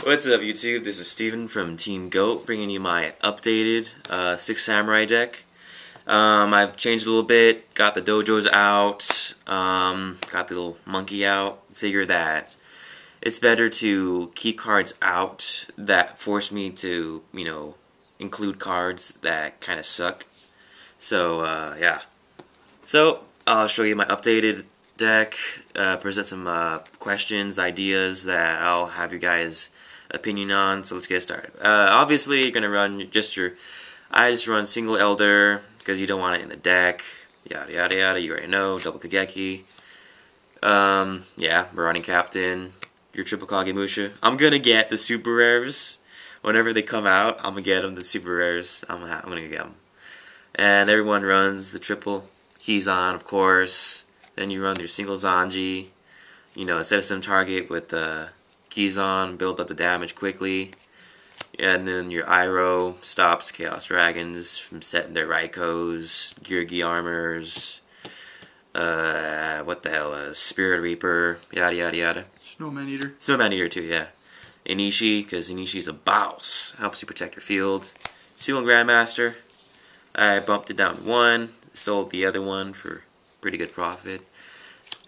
What's up, YouTube? This is Steven from Team Goat, bringing you my updated 6 Samurai deck. I've changed a little bit, got the dojos out, got the little monkey out. Figure that it's better to keep cards out that force me to, include cards that kind of suck. So, yeah. So, I'll show you my updated deck, present some questions, ideas that I'll have you guys opinion on. So let's get started. Obviously, you're gonna run I just run single Elder because you don't want it in the deck. Yada yada yada. You already know. Double Kageki. Yeah, running Captain. Your triple Kagemusha. I'm gonna get the super rares whenever they come out. I'm gonna get them. The super rares. I'm gonna get them. And everyone runs the triple Kizan, of course. Then you run your single Zanji. Set some target with the Kizan, build up the damage quickly. And then your Iroh stops Chaos Dragons from setting their Raikos, Geargi Armors, what the hell, Spirit Reaper, yada yada yada. Snowman Eater. Snowman Eater too, yeah. Inishi, because Inishi's a boss. Helps you protect your field. Seal and Grandmaster. I bumped it down to 1. Sold the other one for pretty good profit.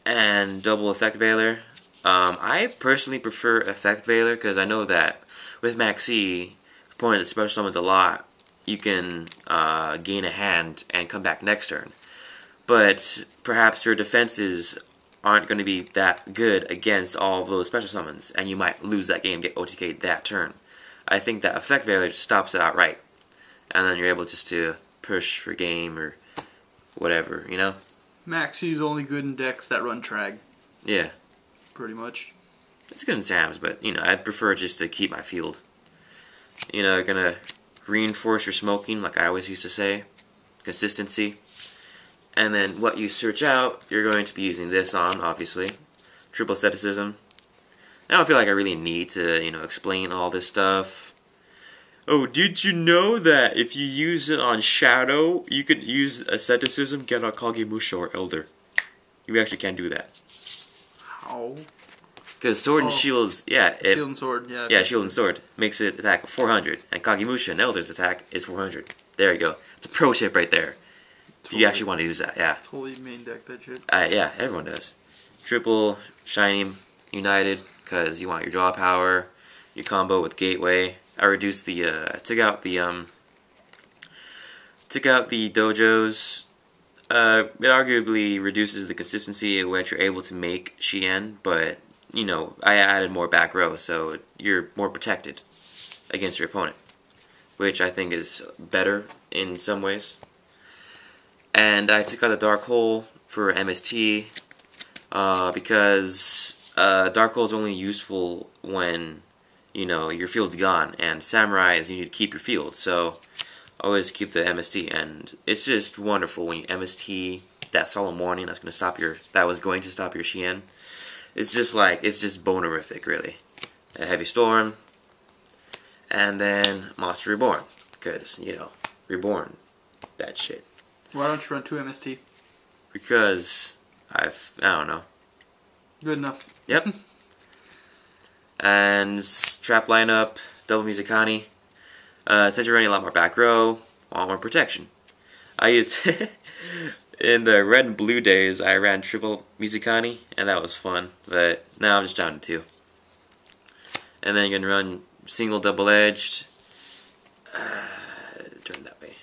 And double Effect Veiler. I personally prefer Effect Veiler because I know that with Maxi, opponent that special summons a lot, you can gain a hand and come back next turn. But perhaps your defenses aren't going to be that good against all of those special summons, and you might lose that game, get OTK'd that turn. I think that Effect Veiler just stops it outright, and then you're able just to push for game or whatever, Maxi's only good in decks that run Trag. Yeah. Pretty much. It's good in Sam's, but, I'd prefer just to keep my field. Gonna reinforce your smoking, like I always used to say. Consistency. And then what you search out, you're going to be using this on, obviously. Triple Asceticism. I don't feel like I really need to, explain all this stuff. Oh, did you know that if you use it on Shadow, you could use Asceticism, get a Kagemusha or Elder? You actually can do that. How? Because Sword and Shield's, yeah. Shield and Sword, yeah. Yeah, Shield and Sword makes it attack 400, and Kagemusha and Elder's attack is 400. There you go. It's a pro tip right there. If you actually want to use that, yeah. Totally main deck that shit. Yeah, everyone does. Triple, Shiny, United, because you want your draw power, your combo with Gateway. I reduced the, took out the dojos. It arguably reduces the consistency at which you're able to make Shi-en, but, I added more back row, so you're more protected against your opponent, which I think is better in some ways. And I took out the Dark Hole for MST, because Dark Hole is only useful when, your field's gone, and Samurai is you need to keep your field, so always keep the MST, and it's just wonderful when you MST that Solemn Warning that was going to stop your Shi-en. It's just bonerific, really. A Heavy Storm, and then Monster Reborn, because, Reborn, that shit. Why don't you run 2 MST? Because I don't know. Good enough. Yep. And trap lineup, double Mizukani. Since you're running a lot more back row, want more protection. I used in the red and blue days, I ran triple Mizukani, and that was fun. But now I'm just down to 2. And then you can run single double edged. Turn that way.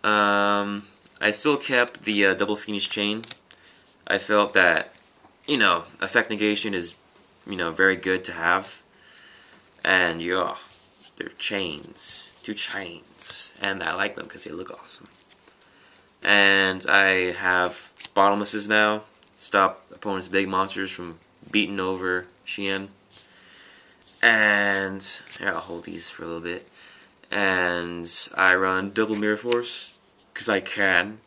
I still kept the double Phoenix Chain. I felt that, effect negation is, very good to have. And, they're chains. 2 chains. And I like them because they look awesome. And I have bottomlesses now. Stop opponents' big monsters from beating over Shi-en. And, here, I'll hold these for a little bit. And I run double Mirror Force, because I can.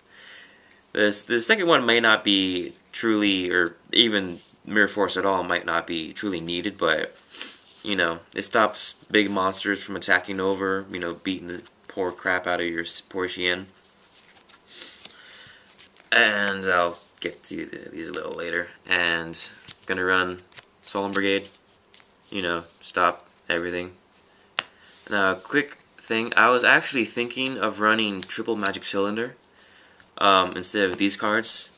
The second one might not be truly, or even Mirror Force at all might not be truly needed, but, it stops big monsters from attacking over, beating the poor crap out of your poor Shi-en. And I'll get to these a little later. And gonna run Solemn Brigade, stop everything. Now, a quick thing, I was actually thinking of running triple magic cylinder instead of these cards.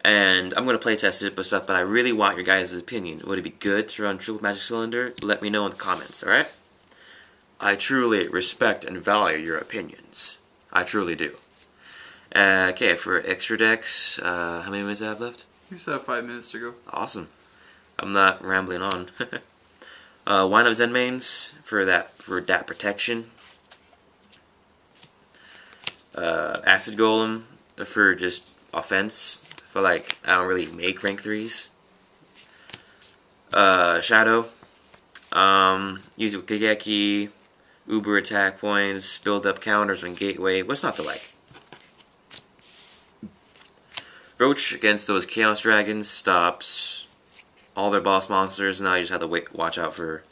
And I'm going to play test it, but I really want your guys' opinion. Would it be good to run triple magic cylinder? Let me know in the comments, alright? I truly respect and value your opinions. I truly do. Okay, for extra decks, how many minutes do I have left? You still have 5 minutes to go. Awesome. I'm not rambling on. Wind up Zen mains for that protection. Acid Golem for just offense. I feel like I don't really make rank 3s. Shadow. Use it with Gigeki. Uber attack points. Build up counters on gateway. What's not to like? Roach against those Chaos Dragons stops all their boss monsters. Now you just have to watch out for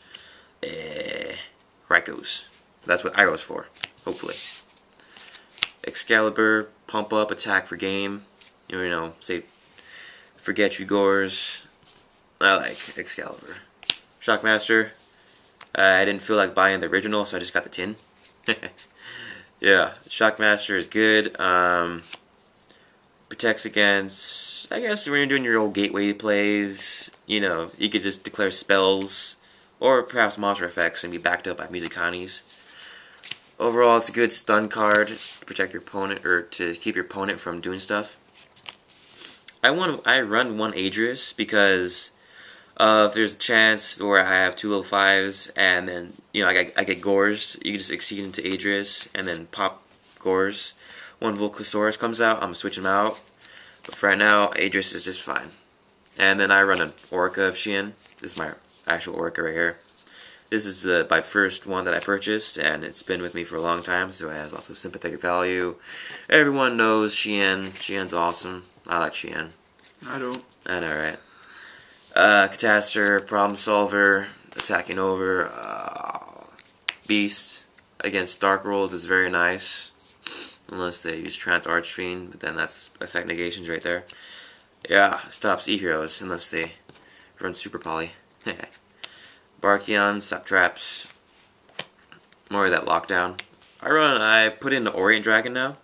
Rykos. That's what Iroh's for, hopefully. Excalibur, pump up, attack for game. You know, say, forget you gores. I like Excalibur. Shockmaster. I didn't feel like buying the original, so I just got the tin. Yeah, Shockmaster is good. Protects against, I guess when you're doing your old gateway plays, you know, you could just declare spells, or perhaps monster effects and be backed up by Musikanis. Overall, it's a good stun card to protect your opponent, or to keep your opponent from doing stuff. I run one Adrius because if there's a chance where I have 2 level 5s and then, you know, I get Gores, you can just exceed into Adrius and then pop Gores. When Volcasaurus comes out, I'm going to switch him out. But for right now, Adrius is just fine. And then I run an Orca of Shi-en. This is my actual Orca right here. This is my first one that I purchased, and it's been with me for a long time, so it has lots of sympathetic value. Everyone knows Shi-en. Shi-en's awesome. I like Shi-en. I don't. I know, right? Catastor, Problem Solver, Attacking Over, Beast against Dark Rolls is very nice. Unless they use Trance Archfiend, but then that's effect negations right there. Yeah, stops E-Heroes unless they run Super Poly. Barkion, stop traps. More of that lockdown. I put in the Orient Dragon now.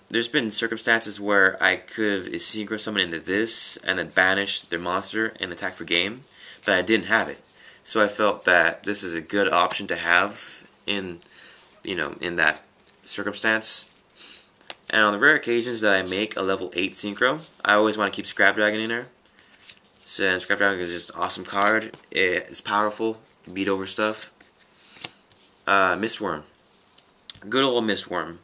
There's been circumstances where I could synchro summon into this and then banish their monster and attack for game, but I didn't have it. So I felt that this is a good option to have in, you know, in that circumstance. And on the rare occasions that I make a level 8 synchro, I always want to keep Scrap Dragon in there. So Scrap Dragon is just an awesome card. It's powerful, beat over stuff. Mistworm. Good old Mistworm.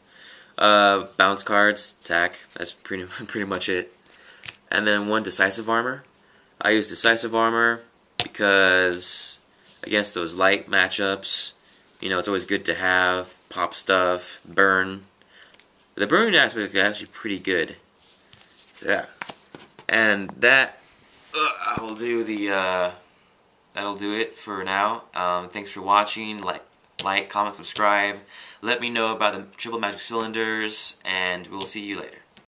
Bounce cards, attack. That's pretty much it. And then one Decisive Armor. I use Decisive Armor because against those light matchups, you know, it's always good to have. Pop stuff, burn. The burning aspect is actually pretty good. So yeah, and that that'll do it for now. Thanks for watching. Like, comment, subscribe. Let me know about the triple magic cylinders, and we'll see you later.